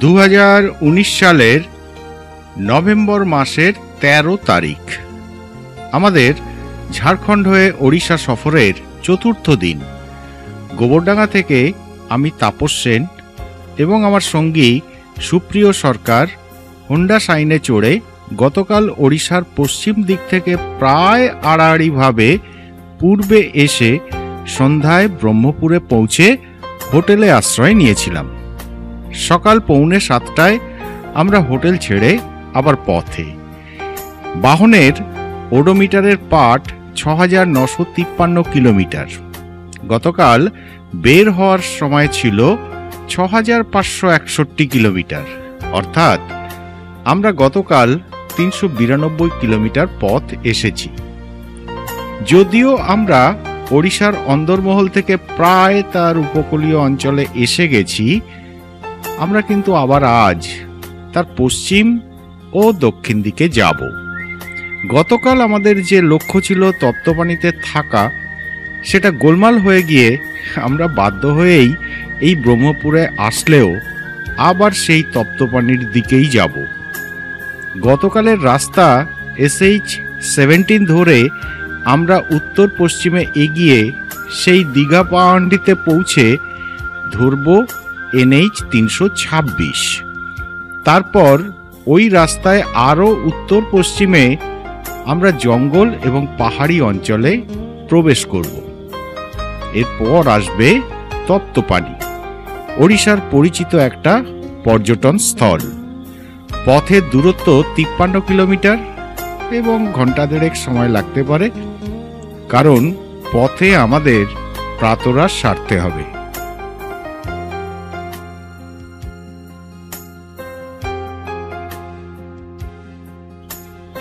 2019 সালের নভেম্বর মাসের 13 তারিখ আমাদের ঝাড়খণ্ড হয়ে ওড়িশা সফরের চতুর্থ দিন। গোবরডাঙ্গা থেকে আমি তাপস সেন এবং আমার সঙ্গী সুপ্রিয় সরকার হোন্ডা শাইনে চড়ে গতকাল ওড়িশার পশ্চিম দিক থেকে প্রায় আড়াআড়িভাবে পূর্বে এসে সন্ধ্যায় ব্রহ্মপুরে পৌঁছে হোটেলে আশ্রয় নিয়েছিলাম। সকাল 6:45 আমরা হোটেল ছেড়ে আবার পথে। বাহনের ওডোমিটারের পাঠ 6953 কিলোমিটার। গতকাল বের হওয়ার সময় ছিল 6561 কিলোমিটার, অর্থাৎ আমরা গতকাল 392 কিলোমিটার পথ এসেছি। যদিও আমরা ওড়িশার অন্দরমহল থেকে প্রায় তার উপকূলীয় অঞ্চলে এসে গেছি, আমরা কিন্তু আবার আজ তার পশ্চিম ও দক্ষিণ দিকে যাব। গতকাল আমাদের যে লক্ষ্য ছিল তপ্তপানিতে থাকা, সেটা গোলমাল হয়ে গিয়ে আমরা বাধ্য হয়েই এই ব্রহ্মপুরে আসলেও আবার সেই তপ্তপানির দিকেই যাব। গতকালের রাস্তা SH-17 ধরে আমরা উত্তর পশ্চিমে এগিয়ে সেই দীঘা পাহাড়িতে পৌঁছে ধরব NH-326। তারপর ওই রাস্তায় আরও উত্তর পশ্চিমে আমরা জঙ্গল এবং পাহাড়ি অঞ্চলে প্রবেশ করব। এরপর আসবে তপ্তপানি, ওড়িশার পরিচিত একটা পর্যটন স্থল। পথের দূরত্ব 53 কিলোমিটার এবং ঘন্টা দেড়েক সময় লাগতে পারে, কারণ পথে আমাদের প্রাতরাশ সারতে হবে।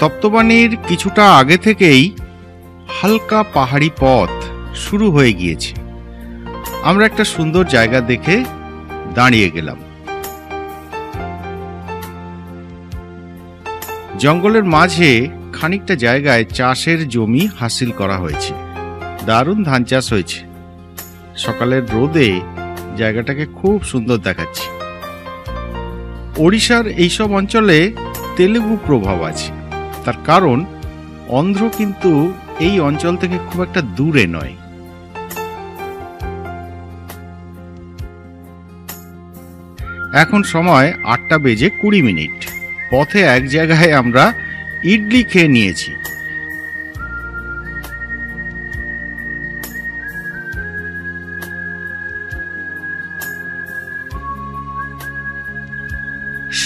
তপ্তপানির কিছুটা আগে থেকেই হালকা পাহাড়ি পথ শুরু হয়ে গিয়েছে। আমরা একটা সুন্দর জায়গা দেখে দাঁড়িয়ে গেলাম। জঙ্গলের মাঝে খানিকটা জায়গায় চাষের জমি হাসিল করা হয়েছে। দারুণ ধান চাষ হয়েছে। সকালের রোদে জায়গাটাকে খুব সুন্দর দেখাচ্ছে। ওড়িশার এইসব অঞ্চলে তেলুগু প্রভাব আছে, তার কারণ অন্ধ্র কিন্তু এই অঞ্চল থেকে খুব একটা দূরে নয়। এখন সময় 8:20। পথে এক জায়গায় আমরা ইডলি খেয়ে নিয়েছি।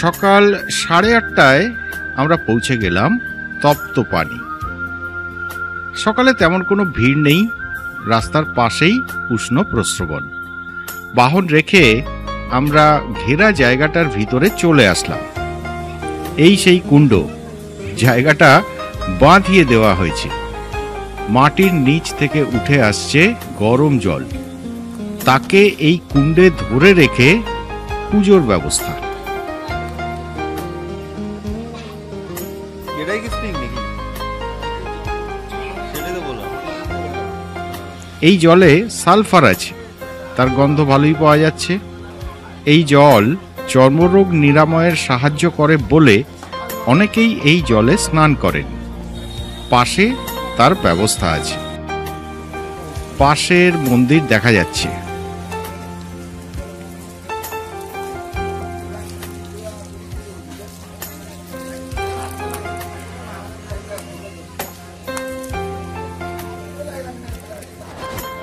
সকাল 8:30 আমরা পৌঁছে গেলাম তপ্তপানি। সকালে তেমন কোনো ভিড় নেই, রাস্তার পাশেই উষ্ণ প্রস্রবণ। বাহন রেখে আমরা ঘেরা জায়গাটার ভিতরে চলে আসলাম। এই সেই কুণ্ড, জায়গাটা বাঁধিয়ে দেওয়া হয়েছে। মাটির নিচ থেকে উঠে আসছে গরম জল, তাকে এই কুণ্ডে ধরে রেখে পুজোর ব্যবস্থা। এই জলে সালফার আছে, তার গন্ধ ভালোই পাওয়া যাচ্ছে। এই জল চর্মরোগ নিরাময়ের সাহায্য করে বলে অনেকেই এই জলে স্নান করেন। পাশে তার ব্যবস্থা আছে। পাশের মন্দির দেখা যাচ্ছে।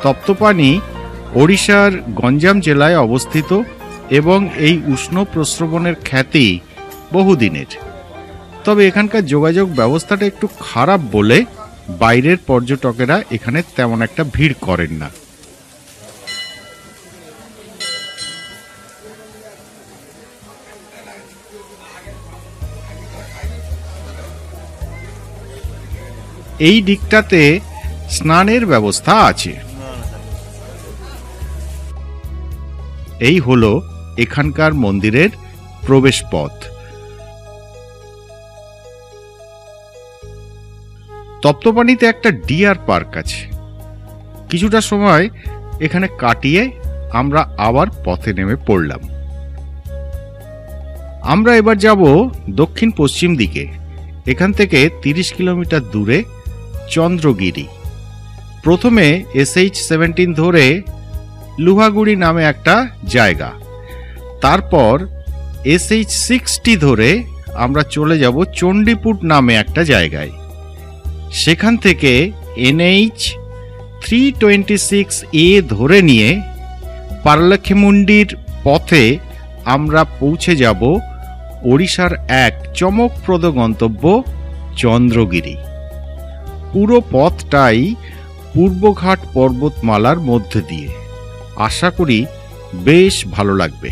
তপ্তপানি ওড়িশার গঞ্জাম জেলায় অবস্থিত এবং এই উষ্ণ প্রস্রবণের খ্যাতি বহুদিনের। তবে এখানকার যোগাযোগ ব্যবস্থাটা একটু খারাপ বলে বাইরের পর্যটকেরা এখানে তেমন একটা ভিড় করেন না। এই দিকটাতে স্নানের ব্যবস্থা আছে। এই হলো এখানকার মন্দিরের প্রবেশ পথ। তপ্তপানিতে একটা ডিয়ার পার্ক আছে। কিছুটা সময় এখানে কাটিয়ে আমরা আবার পথে নেমে পড়লাম। আমরা এবার যাব দক্ষিণ পশ্চিম দিকে। এখান থেকে 30 কিলোমিটার দূরে চন্দ্রগিরি। প্রথমে SH-17 ধরে লুহাগুড়ি নামে একটা জায়গা, তারপর SH-60 ধরে আমরা চলে যাব চণ্ডীপুর নামে একটা জায়গায়। সেখান থেকে NH-326A ধরে নিয়ে পারলাখেমুন্ডির পথে আমরা পৌঁছে যাব ওড়িশার এক চমকপ্রদ গন্তব্য চন্দ্রগিরি। পুরো পথটাই পূর্বঘাট পর্বতমালার মধ্যে দিয়ে। আশা করি বেশ ভালো লাগবে।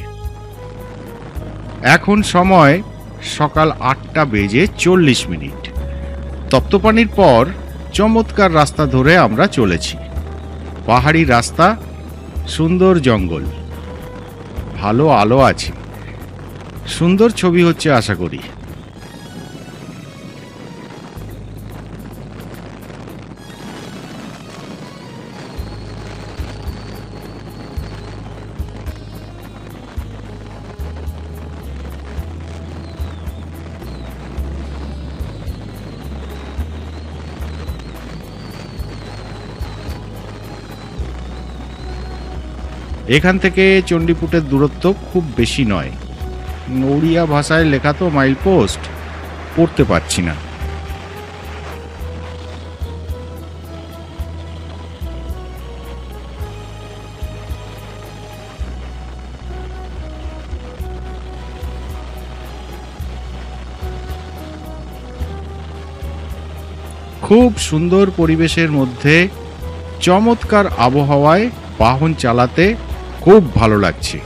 এখন সময় সকাল 8:40। তপ্তপানির পর চমৎকার রাস্তা ধরে আমরা চলেছি। পাহাড়ি রাস্তা, সুন্দর জঙ্গল, ভালো আলো আছে, সুন্দর ছবি হচ্ছে আশা করি। এখান থেকে চণ্ডীপুরের দূরত্ব খুব বেশি নয়। ওড়িয়া ভাষায় লেখা তো মাইল পোস্ট পড়তে পারছি না। খুব সুন্দর পরিবেশের মধ্যে চমৎকার আবহাওয়ায় বাহন চালাতে খুব ভালো লাগছে।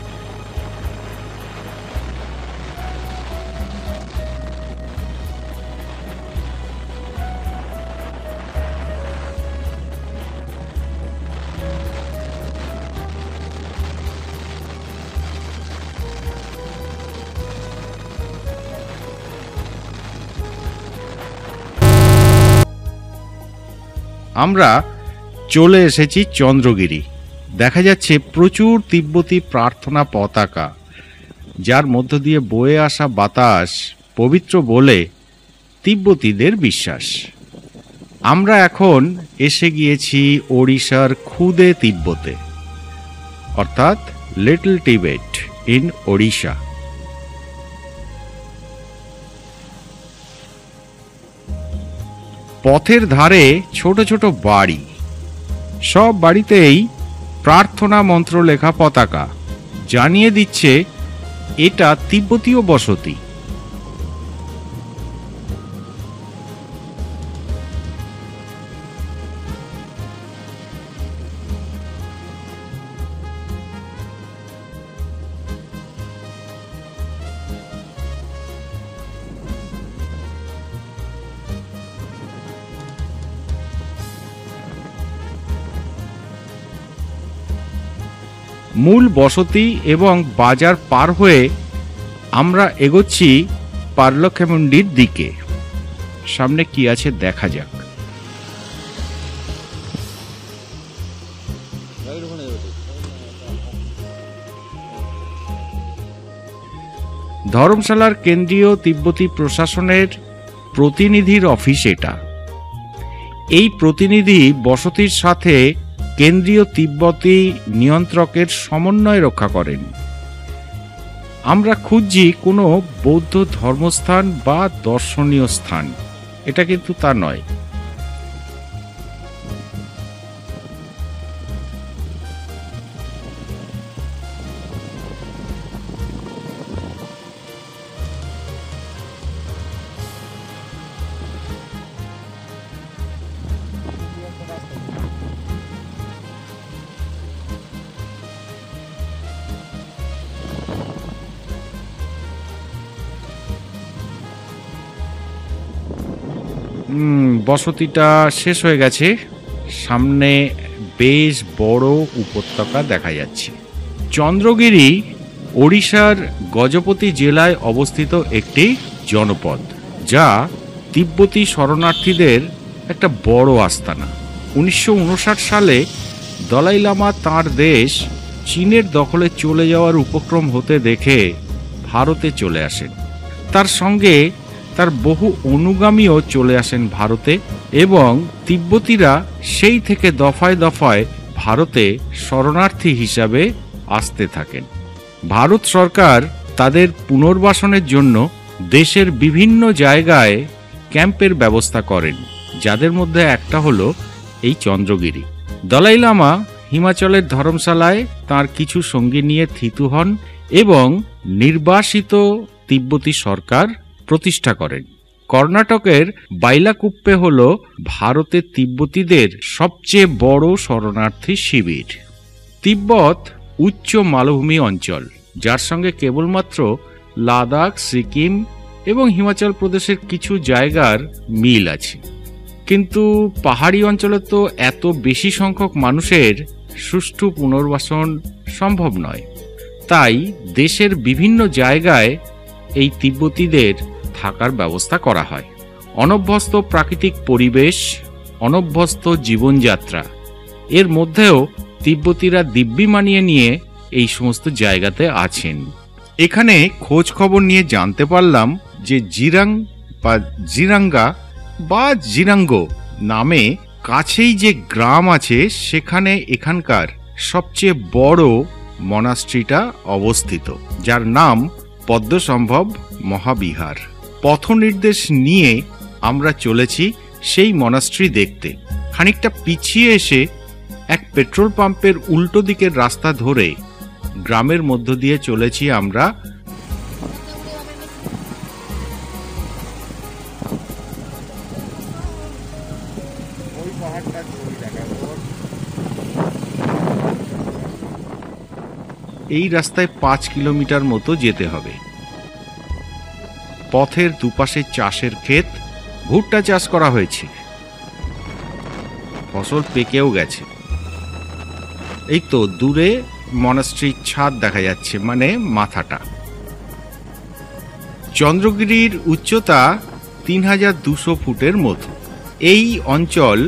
আমরা চলে এসেছি চন্দ্রগিরি। দেখা যাচ্ছে প্রচুর তিব্বতী প্রার্থনা পতাকা, যার মধ্য দিয়ে বয়ে আসা বাতাস পবিত্র বলে তিব্বতীদের বিশ্বাস। আমরা এখন এসে গিয়েছি ওড়িশার খুদে তিব্বতে, অর্থাৎ লিটল টিবেট ইন ওড়িশা। পথের ধারে ছোট ছোট বাড়ি, সব বাড়িতেই প্রার্থনা মন্ত্র লেখা পতাকা জানিয়ে দিচ্ছে এটা তিব্বতীয় বসতি। মূল বসতি এবং বাজার পার হয়ে আমরা এগোচ্ছি পারলাখেমুন্ডির দিকে। সামনে কি আছে দেখা যাক। ধর্মশালার কেন্দ্রীয় তিব্বতী প্রশাসনের প্রতিনিধির অফিস এটা। এই প্রতিনিধি বসতির সাথে কেন্দ্রীয় তিব্বতী নিয়ন্ত্রকের সমন্বয় রক্ষা করেন। আমরা খুঁজছি কোনো বৌদ্ধ ধর্মস্থান বা দর্শনীয় স্থান, এটা কিন্তু তা নয়। বসতিটা শেষ হয়ে গেছে। সামনে বেশ বড় উপত্যকা দেখা যাচ্ছে। চন্দ্রগিরি ওড়িশার গজপতি জেলায় অবস্থিত একটি জনপদ, যা তিব্বতী শরণার্থীদের একটা বড় আস্তানা। 1959 সালে দলাই লামা তাঁর দেশ চীনের দখলে চলে যাওয়ার উপক্রম হতে দেখে ভারতে চলে আসেন। তার সঙ্গে তার বহু অনুগামীও চলে আসেন ভারতে, এবং তিব্বতীরা সেই থেকে দফায় দফায় ভারতে শরণার্থী হিসাবে আসতে থাকেন। ভারত সরকার তাদের পুনর্বাসনের জন্য দেশের বিভিন্ন জায়গায় ক্যাম্পের ব্যবস্থা করেন, যাদের মধ্যে একটা হলো এই চন্দ্রগিরি। দলাই লামা হিমাচলের ধর্মশালায় তার কিছু সঙ্গী নিয়ে থিতু হন এবং নির্বাসিত তিব্বতী সরকার প্রতিষ্ঠা করেন। কর্ণাটকের বাইলাকুপ্পে হল ভারতের তিব্বতীদের সবচেয়ে বড় শরণার্থী শিবির। তিব্বত উচ্চ মালভূমি অঞ্চল, যার সঙ্গে কেবলমাত্র লাদাখ, সিকিম এবং হিমাচল প্রদেশের কিছু জায়গার মিল আছে। কিন্তু পাহাড়ি অঞ্চলে তো এত বেশি সংখ্যক মানুষের সুষ্ঠু পুনর্বাসন সম্ভব নয়। তাই দেশের বিভিন্ন জায়গায় এই তিব্বতীদের থাকার ব্যবস্থা করা হয়। অনভ্যস্ত প্রাকৃতিক পরিবেশ, অনভ্যস্ত জীবনযাত্রা, এর মধ্যেও তিব্বতীরা দিব্যি মানিয়ে নিয়ে এই সমস্ত জায়গাতে আছেন। এখানে খোঁজ খবর নিয়ে জানতে পারলাম যে জিরাং বা জিরাঙ্গা বা জিরাঙ্গো নামে কাছেই যে গ্রাম আছে, সেখানে এখানকার সবচেয়ে বড় মনাস্ট্রিটা অবস্থিত, যার নাম পদ্মসম্ভব মহাবিহার। পথ নির্দেশ নিয়ে আমরা চলেছি সেই মনাস্ট্রি দেখতে। খানিকটা পিছিয়ে এসে এক পেট্রোল পাম্পের উল্টো দিকের রাস্তা ধরে গ্রামের মধ্য দিয়ে চলেছি আমরা। এই রাস্তায় 5 কিলোমিটার মতো যেতে হবে। পথের দুপাশে চাষের ক্ষেত, ভুট্টা চাষ করা হয়েছে, ফসল পেকেও গেছে। এই তো দূরে মনাস্ট্রির ছাদ দেখা যাচ্ছে, মানে মাথাটা। চন্দ্রগিরির উচ্চতা 3200 ফুটের মতো। এই অঞ্চল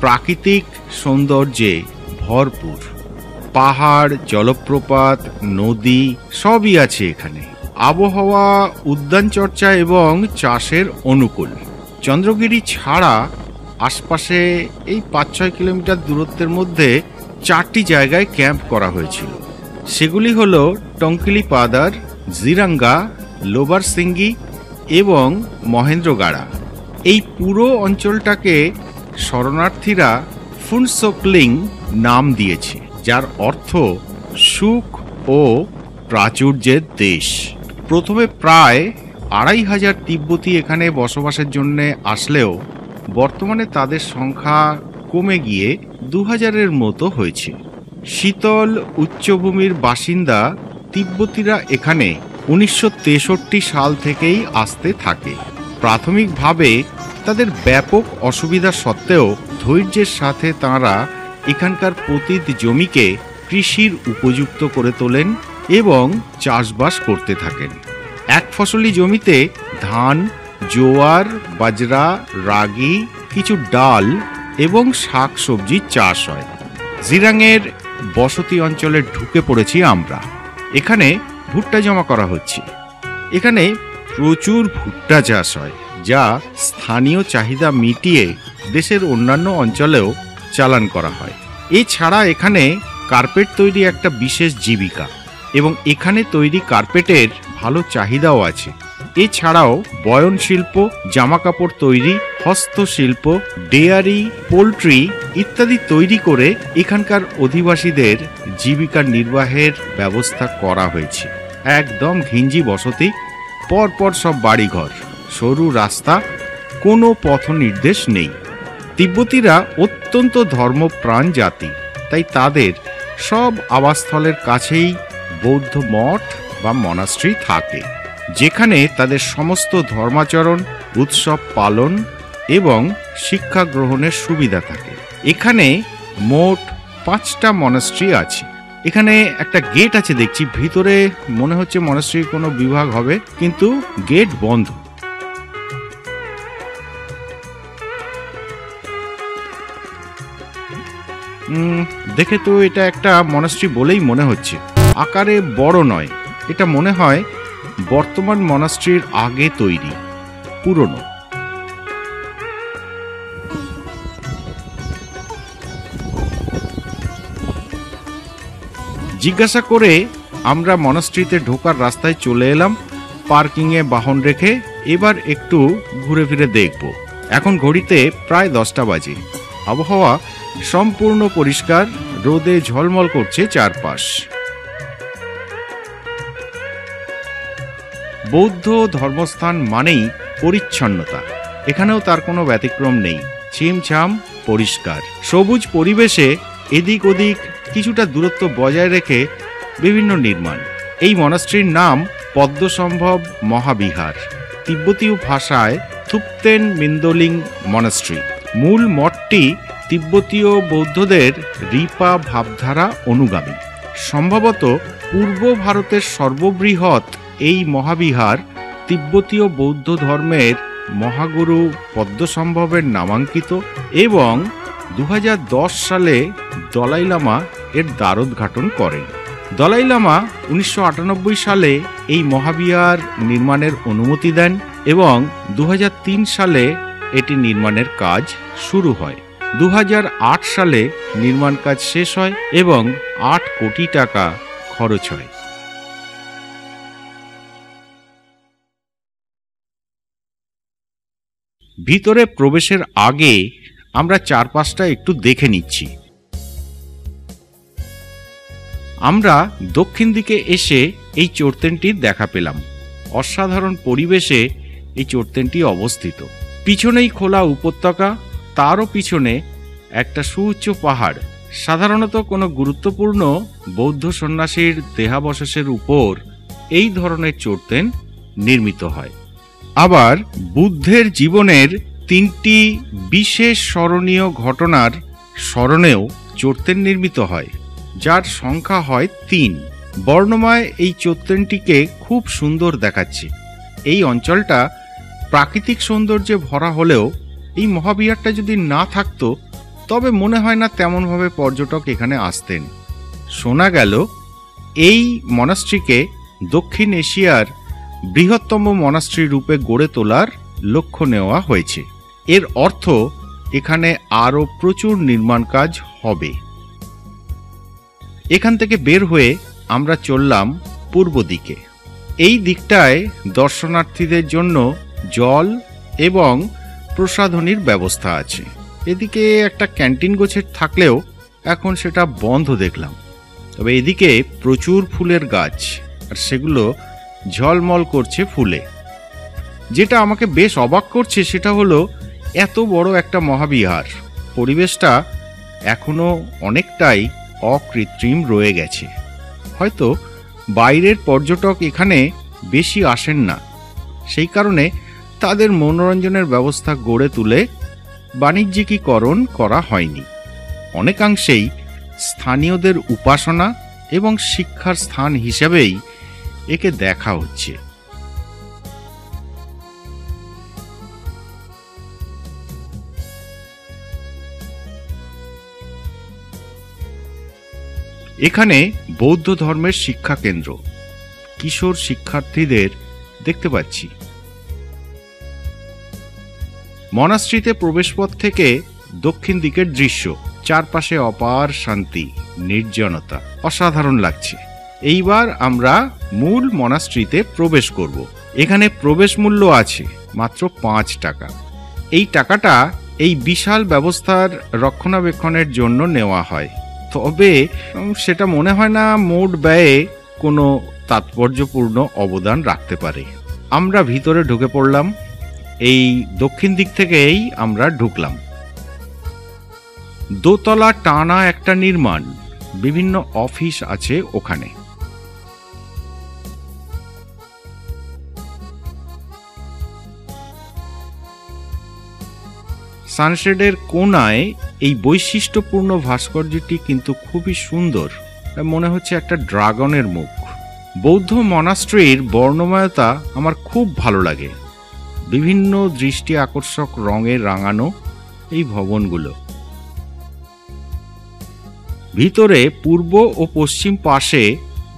প্রাকৃতিক সৌন্দর্যে ভরপুর। পাহাড়, জলপ্রপাত, নদী সবই আছে এখানে। আবহাওয়া উদ্যান চর্চা এবং চাষের অনুকূল। চন্দ্রগিরি ছাড়া আশপাশে এই 5-6 কিলোমিটার দূরত্বের মধ্যে 4টি জায়গায় ক্যাম্প করা হয়েছিল। সেগুলি হল টঙ্কিলিপাদার, জিরাঙ্গা, লোবার সিঙ্গি এবং মহেন্দ্রগাড়া। এই পুরো অঞ্চলটাকে শরণার্থীরা ফুনসোকলিং নাম দিয়েছে, যার অর্থ সুখ ও প্রাচুর্যের দেশ। প্রথমে প্রায় 2500 তিব্বতী এখানে বসবাসের জন্য আসলেও বর্তমানে তাদের সংখ্যা কমে গিয়ে 2000-এর মতো হয়েছে। শীতল উচ্চভূমির বাসিন্দা তিব্বতীরা এখানে 1963 সাল থেকেই আসতে থাকে। প্রাথমিকভাবে তাদের ব্যাপক অসুবিধা সত্ত্বেও ধৈর্যের সাথে তাঁরা এখানকার পতিত জমিকে কৃষির উপযুক্ত করে তোলেন এবং চাষবাস করতে থাকেন। এক ফসলি জমিতে ধান, জোয়ার, বাজরা, রাগি, কিছু ডাল এবং শাক সবজির চাষ হয়। জিরাঙের বসতি অঞ্চলে ঢুকে পড়েছি আমরা। এখানে ভুট্টা জমা করা হচ্ছে। এখানে প্রচুর ভুট্টা চাষ হয়, যা স্থানীয় চাহিদা মিটিয়ে দেশের অন্যান্য অঞ্চলেও চালান করা হয়। এছাড়া এখানে কার্পেট তৈরি একটা বিশেষ জীবিকা, এবং এখানে তৈরি কার্পেটের ভালো চাহিদাও আছে। এছাড়াও বয়ন শিল্প, জামাকাপড় তৈরি, হস্তশিল্প, ডেয়ারি, পোল্ট্রি ইত্যাদি তৈরি করে এখানকার অধিবাসীদের জীবিকা নির্বাহের ব্যবস্থা করা হয়েছে। একদম ঘিঞ্জি বসতি, পরপর সব বাড়িঘর, সরু রাস্তা, কোনো পথ নির্দেশ নেই। তিব্বতীরা অত্যন্ত ধর্মপ্রাণ জাতি, তাই তাদের সব আবাসস্থলের কাছেই বৌদ্ধ মঠ বা মনাস্ট্রি থাকে, যেখানে তাদের সমস্ত ধর্মাচরণ, উৎসব পালন এবং শিক্ষা গ্রহণের সুবিধা থাকে। এখানে মোট 5টা মনাস্ট্রি আছে। এখানে একটা গেট আছে দেখছি, ভিতরে মনে হচ্ছে মনাস্ট্রির কোনো বিভাগ হবে, কিন্তু গেট বন্ধ। দেখে তো এটা একটা মনাস্ট্রি বলেই মনে হচ্ছে। আকারে বড় নয়, এটা মনে হয় বর্তমান মনাস্ট্রির আগে তৈরি, পুরনো। জিজ্ঞাসা করে আমরা মনাস্ট্রিতে ঢোকার রাস্তায় চলে এলাম। পার্কিংয়ে বাহন রেখে এবার একটু ঘুরে ফিরে দেখব। এখন ঘড়িতে প্রায় 10টা বাজে। আবহাওয়া সম্পূর্ণ পরিষ্কার, রোদে ঝলমল করছে চারপাশ। বৌদ্ধ ধর্মস্থান মানেই পরিচ্ছন্নতা, এখানেও তার কোনো ব্যতিক্রম নেই। ছিমছাম পরিষ্কার, সবুজ পরিবেশে এদিক ওদিক কিছুটা দূরত্ব বজায় রেখে বিভিন্ন নির্মাণ। এই মনাস্ট্রির নাম পদ্মসম্ভব মহাবিহার, তিব্বতীয় ভাষায় থুপতেন মিন্দোলিং মনাস্ট্রি। মূল মঠটি তিব্বতীয় বৌদ্ধদের রিপা ভাবধারা অনুগামী। সম্ভবত পূর্ব ভারতের সর্ববৃহৎ এই মহাবিহার তিব্বতীয় বৌদ্ধ ধর্মের মহাগুরু পদ্মসম্ভবের নামাঙ্কিত এবং 2010 সালে দলাই লামা এর দ্বারোদ্ঘাটন করেন। দলাই লামা 1998 সালে এই মহাবিহার নির্মাণের অনুমতি দেন এবং 2003 সালে এটি নির্মাণের কাজ শুরু হয়। 2008 সালে নির্মাণ কাজ শেষ হয় এবং 8 কোটি টাকা খরচ হয়। ভিতরে প্রবেশের আগে আমরা চারপাশটা একটু দেখে নিচ্ছি। আমরা দক্ষিণ দিকে এসে এই চোরতেনটির দেখা পেলাম। অসাধারণ পরিবেশে এই চোরতেনটি অবস্থিত। পিছনেই খোলা উপত্যকা, তারও পিছনে একটা সুউচ্চ পাহাড়। সাধারণত কোনো গুরুত্বপূর্ণ বৌদ্ধ সন্ন্যাসীর দেহাবশেষের উপর এই ধরনের চোরতেন নির্মিত হয়। আবার বুদ্ধের জীবনের 3টি বিশেষ স্মরণীয় ঘটনার স্মরণেও চোরতেন নির্মিত হয়, যার সংখ্যা হয় 3। বর্ণময় এই চোরতেনটিকে খুব সুন্দর দেখাচ্ছে। এই অঞ্চলটা প্রাকৃতিক সৌন্দর্যে ভরা হলেও এই মহাবিহারটা যদি না থাকতো তবে মনে হয় না তেমনভাবে পর্যটক এখানে আসতেন। শোনা গেল এই মনাস্ট্রিকে দক্ষিণ এশিয়ার বৃহত্তম মনাস্ট্রি রূপে গড়ে তোলার লক্ষ্য নেওয়া হয়েছে। এর অর্থ এখানে আরও প্রচুর নির্মাণ কাজ হবে। এখান থেকে বের হয়ে আমরা চললাম পূর্ব দিকে। এই দিকটায় দর্শনার্থীদের জন্য জল এবং প্রসাধনীর ব্যবস্থা আছে। এদিকে একটা ক্যান্টিন গোছের থাকলেও এখন সেটা বন্ধ দেখলাম। তবে এদিকে প্রচুর ফুলের গাছ, আর সেগুলো ঝলমল করছে ফুলে। যেটা আমাকে বেশ অবাক করছে সেটা হলো এত বড় একটা মহাবিহার, পরিবেশটা এখনো অনেকটাই অকৃত্রিম রয়ে গেছে। হয়তো বাইরের পর্যটক এখানে বেশি আসেন না, সেই কারণে তাদের মনোরঞ্জনের ব্যবস্থা গড়ে তুলে বাণিজ্যিকীকরণ করা হয়নি। অনেকাংশেই স্থানীয়দের উপাসনা এবং শিক্ষার স্থান হিসেবেই একে দেখা হচ্ছে। এখানে বৌদ্ধ ধর্মের শিক্ষা কেন্দ্র, কিশোর শিক্ষার্থীদের দেখতে পাচ্ছি। মনাস্ট্রিতে প্রবেশপথ থেকে দক্ষিণ দিকের দৃশ্য, চারপাশে অপার শান্তি, নির্জনতা, অসাধারণ লাগছে। এইবার আমরা মূল মনাস্ট্রিতে প্রবেশ করব। এখানে প্রবেশ মূল্য আছে মাত্র 5 টাকা। এই টাকাটা এই বিশাল ব্যবস্থার রক্ষণাবেক্ষণের জন্য নেওয়া হয়, তবে সেটা মনে হয় না মোট ব্যয়ে কোনো তাৎপর্যপূর্ণ অবদান রাখতে পারে। আমরা ভিতরে ঢুকে পড়লাম। এই দক্ষিণ দিক থেকেই আমরা ঢুকলাম। দোতলা টানা একটা নির্মাণ, বিভিন্ন অফিস আছে ওখানে। সানশেডের কোনায় এই বৈশিষ্ট্যপূর্ণ ভাস্কর্যটি কিন্তু খুবই সুন্দর, মনে হচ্ছে একটা ড্রাগনের মুখ। বৌদ্ধ মনাস্ট্রির বর্ণময়তা আমার খুব ভালো লাগে। বিভিন্ন দৃষ্টি আকর্ষক রঙে রাঙানো এই ভবনগুলো। ভিতরে পূর্ব ও পশ্চিম পাশে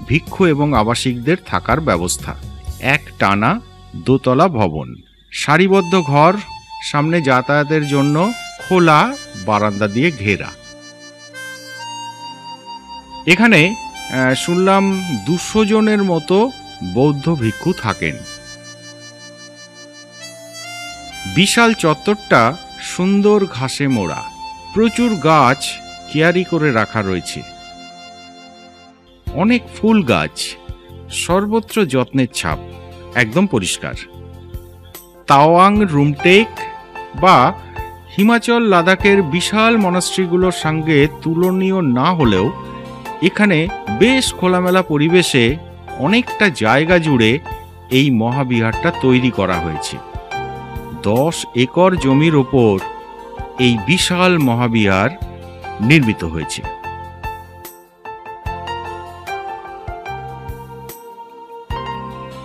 ভিক্ষু এবং আবাসিকদের থাকার ব্যবস্থা। এক টানা দোতলা ভবন, সারিবদ্ধ ঘর, সামনে যাতায়াতের জন্য খোলা বারান্দা দিয়ে ঘেরা। এখানে শুনলাম 200 জনের মতো বৌদ্ধ ভিক্ষু থাকেন। বিশাল চত্বরটা সুন্দর ঘাসে মোড়া, প্রচুর গাছ কেয়ারি করে রাখা রয়েছে, অনেক ফুল গাছ, সর্বত্র যত্নের ছাপ, একদম পরিষ্কার। তাওয়াং, রুমটেক বা হিমাচল লাদাখের বিশাল মনাস্ট্রিগুলোর সঙ্গে তুলনীয় না হলেও এখানে বেশ খোলামেলা পরিবেশে অনেকটা জায়গা জুড়ে এই মহাবিহারটা তৈরি করা হয়েছে। 10 একর জমির ওপর এই বিশাল মহাবিহার নির্মিত হয়েছে।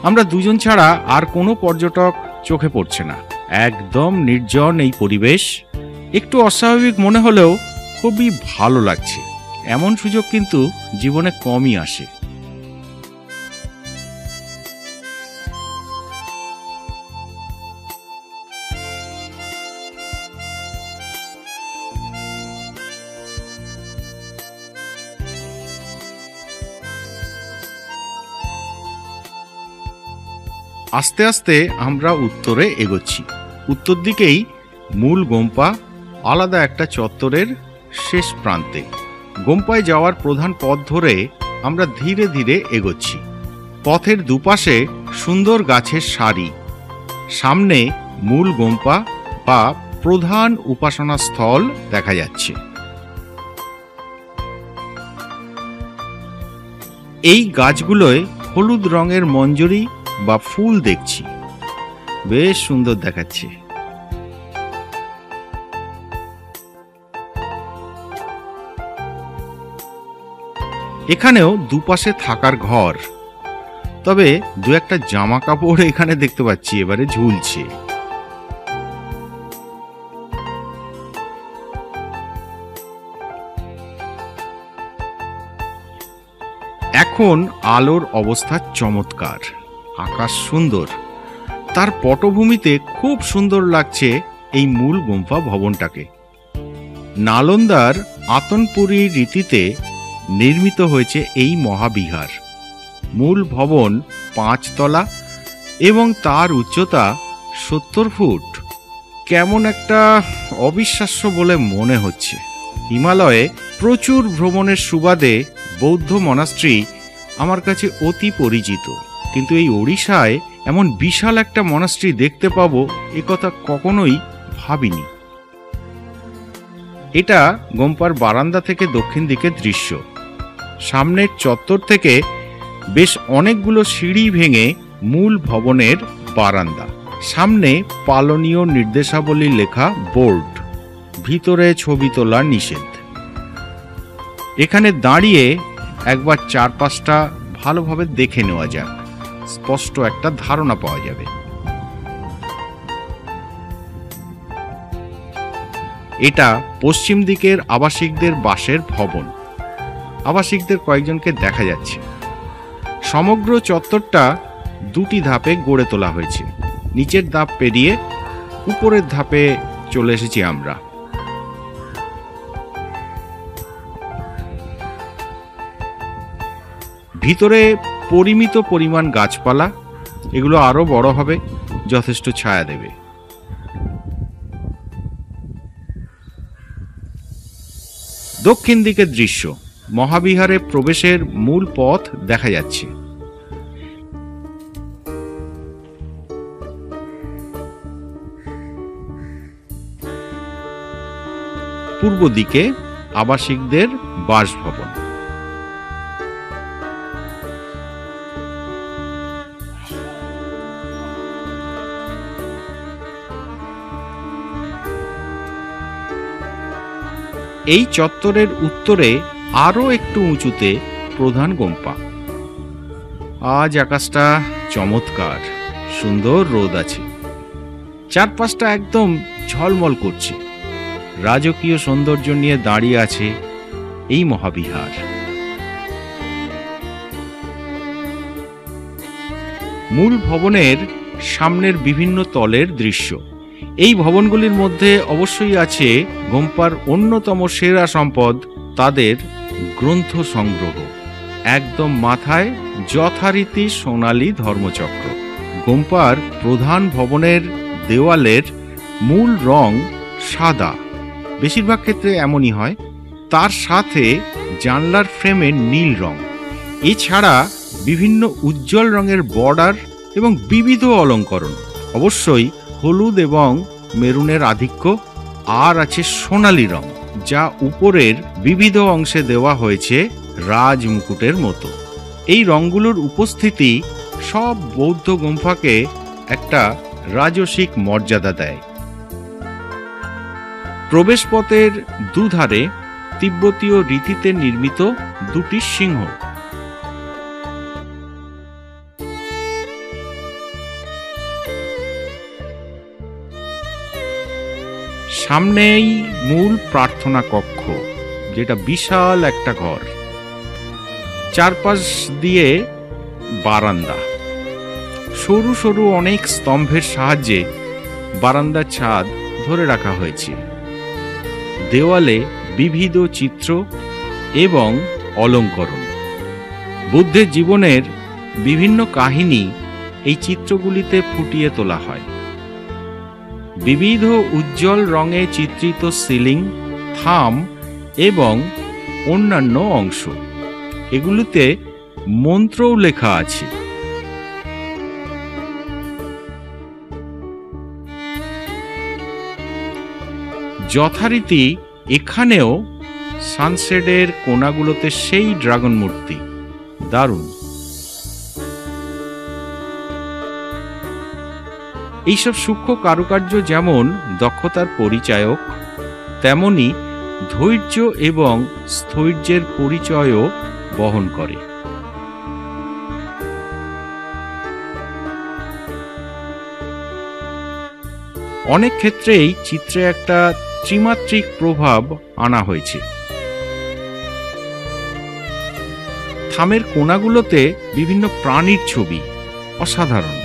আমরা দুজন ছাড়া আর কোনো পর্যটক চোখে পড়ছে না, একদম নির্জন এই পরিবেশ। একটু অস্বাভাবিক মনে হলেও খুবই ভালো লাগছে। এমন সুযোগ কিন্তু জীবনে কমই আসে। আস্তে আস্তে আমরা উত্তরে এগোচ্ছি। উত্তর দিকেই মূল গোম্পা, আলাদা একটা চত্বরের শেষ প্রান্তে। গোম্পায় যাওয়ার প্রধান পথ ধরে আমরা ধীরে ধীরে এগোচ্ছি। পথের দুপাশে সুন্দর গাছের সারি, সামনে মূল গোম্পা বা প্রধান উপাসনা স্থল দেখা যাচ্ছে। এই গাছগুলোয় হলুদ রঙের মঞ্জরি বা ফুল দেখছি, বেশ সুন্দর দেখাচ্ছে। এখানেও দুপাশে থাকার ঘর, তবে দু একটা জামা কাপড় এখানে দেখতে পাচ্ছি এবারে ঝুলছে। এখন আলোর অবস্থা চমৎকার, আকাশ সুন্দর, তার পটভূমিতে খুব সুন্দর লাগছে এই মূল গুম্ফা ভবনটাকে। নালন্দার আতনপুরী রীতিতে নির্মিত হয়েছে এই মহাবিহার। মূল ভবন 5 তলা এবং তার উচ্চতা 70 ফুট। কেমন একটা অবিশ্বাস্য বলে মনে হচ্ছে। হিমালয়ে প্রচুর ভ্রমণের সুবাদে বৌদ্ধ মনাস্ট্রি আমার কাছে অতি পরিচিত, কিন্তু এই ওড়িশায় এমন বিশাল একটা মনাস্ট্রি দেখতে পাবো একথা কখনোই ভাবিনি। এটা গোম্পার বারান্দা থেকে দক্ষিণ দিকের দৃশ্য। সামনের চত্বর থেকে বেশ অনেকগুলো সিঁড়ি ভেঙে মূল ভবনের বারান্দা, সামনে পালনীয় নির্দেশাবলী লেখা বোর্ড, ভিতরে ছবি তোলা নিষেধ। এখানে দাঁড়িয়ে একবার চারপাশটা ভালোভাবে দেখে নেওয়া যাক, স্পষ্ট একটা ধারণা পাওয়া যাবে। এটা পশ্চিম দিকের আবাসিকদের বাসের ভবন। আবাসিকদের কয়েকজনকে দেখা যাচ্ছে। সমগ্র চত্বরটা 2টি ধাপে গড়ে তোলা হয়েছে। নিচের ধাপ পেরিয়ে উপরের ধাপে চলে এসেছি আমরা। ভিতরে পরিমিত পরিমাণ গাছপালা, এগুলো আরো বড় হবে, যথেষ্ট ছায়া দেবে। দক্ষিণ দিকের দৃশ্য, মহাবিহারে প্রবেশের মূল পথ দেখা যাচ্ছে। পূর্ব দিকে আবাসিকদের বাসভবন। এই চত্বরের উত্তরে আরো একটু উঁচুতে প্রধান গোম্পা। আজ আকাশটা চমৎকার, সুন্দর রোদ আছে, চারপাশটা একদম ঝলমল করছে। রাজকীয় সৌন্দর্য নিয়ে দাঁড়িয়ে আছে এই মহাবিহার। মূল ভবনের সামনের বিভিন্ন তলের দৃশ্য। এই ভবনগুলির মধ্যে অবশ্যই আছে গোম্পার অন্যতম সেরা সম্পদ, তাদের গ্রন্থ সংগ্রহ। একদম মাথায় যথারীতি সোনালী ধর্মচক্র। গোম্পার প্রধান ভবনের দেওয়ালের মূল রং সাদা, বেশিরভাগ ক্ষেত্রে এমনই হয়। তার সাথে জানলার ফ্রেমে নীল রং, এছাড়া বিভিন্ন উজ্জ্বল রঙের বর্ডার এবং বিবিধ অলঙ্করণ। অবশ্যই হলুদ এবং মেরুনের আধিক্য, আর আছে সোনালী রং, যা উপরের বিবিধ অংশে দেওয়া হয়েছে রাজমুকুটের মতো। এই রঙগুলোর উপস্থিতি সব বৌদ্ধ গুম্ফাকে একটা রাজসিক মর্যাদা দেয়। প্রবেশপথের দুধারে তিব্বতীয় রীতিতে নির্মিত দুটি সিংহ। সামনেই মূল প্রার্থনা কক্ষ, যেটা বিশাল একটা ঘর। চারপাশ দিয়ে বারান্দা, সরু সরু অনেক স্তম্ভের সাহায্যে বারান্দার ছাদ ধরে রাখা হয়েছে। দেওয়ালে বিবিধ চিত্র এবং অলঙ্করণ। বুদ্ধের জীবনের বিভিন্ন কাহিনী এই চিত্রগুলিতে ফুটিয়ে তোলা হয়। বিবিধ উজ্জ্বল রঙে চিত্রিত সিলিং, থাম এবং অন্যান্য অংশ, এগুলিতে মন্ত্রও লেখা আছে। যথারীতি এখানেও সানসেটের কোণাগুলোতে সেই ড্রাগন মূর্তি, দারুণ। এইসব সূক্ষ্ম কারুকার্য যেমন দক্ষতার পরিচায়ক, তেমনি ধৈর্য এবং স্থৈর্যের পরিচয়ও বহন করে। অনেক ক্ষেত্রেই চিত্রে একটা ত্রিমাত্রিক প্রভাব আনা হয়েছে। থামের কোণাগুলোতে বিভিন্ন প্রাণীর ছবি, অসাধারণ।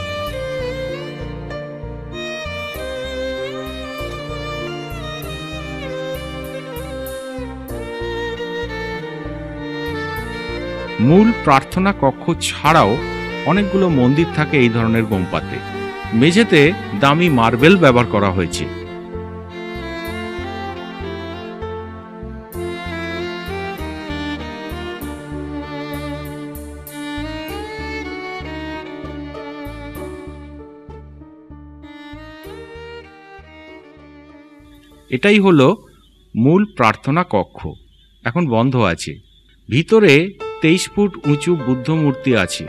মূল প্রার্থনা কক্ষ ছাড়াও অনেকগুলো মন্দির থাকে এই ধরনের গোম্পাতে। মেঝেতে দামি মার্বেল ব্যবহার করা হয়েছে। এটাই হলো মূল প্রার্থনা কক্ষ। এখন বন্ধ আছে। ভিতরে 23 ফুট উঁচু বুদ্ধ মূর্তি আছে,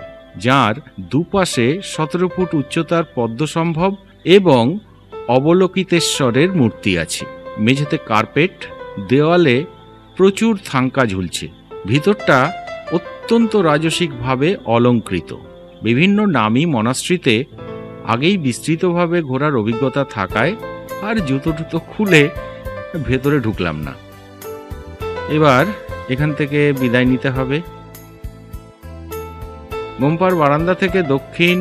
যার দুপাশে 17 ফুট উচ্চতার পদ্মসম্ভব এবং অবলোকিতেশ্বরের মূর্তি আছে। মেঝেতে কার্পেট, দেওয়ালে প্রচুর থাঙ্কা ঝুলছে। ভিতরটা অত্যন্ত রাজসিকভাবে অলঙ্কৃত। বিভিন্ন নামী মনাস্ট্রিতে আগেই বিস্তৃতভাবে ঘোরার অভিজ্ঞতা থাকায় আর জুতো টুতো খুলে ভেতরে ঢুকলাম না। এবার এখান থেকে বিদায় নিতে হবে। গোম্পার বারান্দা থেকে দক্ষিণ,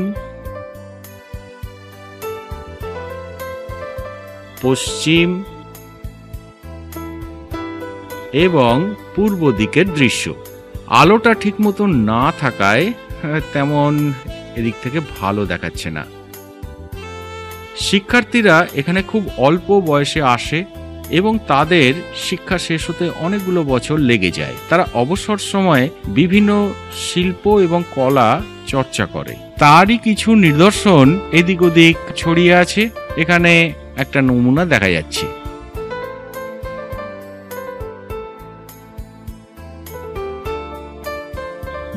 পশ্চিম এবং পূর্ব দিকের দৃশ্য। আলোটা ঠিক মতো না থাকায় তেমন এদিক থেকে ভালো দেখাচ্ছে না। শিক্ষার্থীরা এখানে খুব অল্প বয়সে আসে এবং তাদের শিক্ষা শেষ হতে অনেকগুলো বছর লেগে যায়। তারা অবসর সময়ে বিভিন্ন শিল্প এবং কলা চর্চা করে। তারই কিছু নিদর্শন এদিক ওদিক ছড়িয়ে আছে। এখানে একটা নমুনা দেখা যাচ্ছে।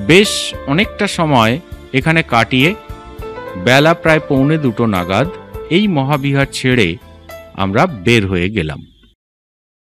বেশ অনেকটা সময় এখানে কাটিয়ে বেলা প্রায় 1:45 নাগাদ এই মহাবিহার ছেড়ে আমরা বের হয়ে গেলাম।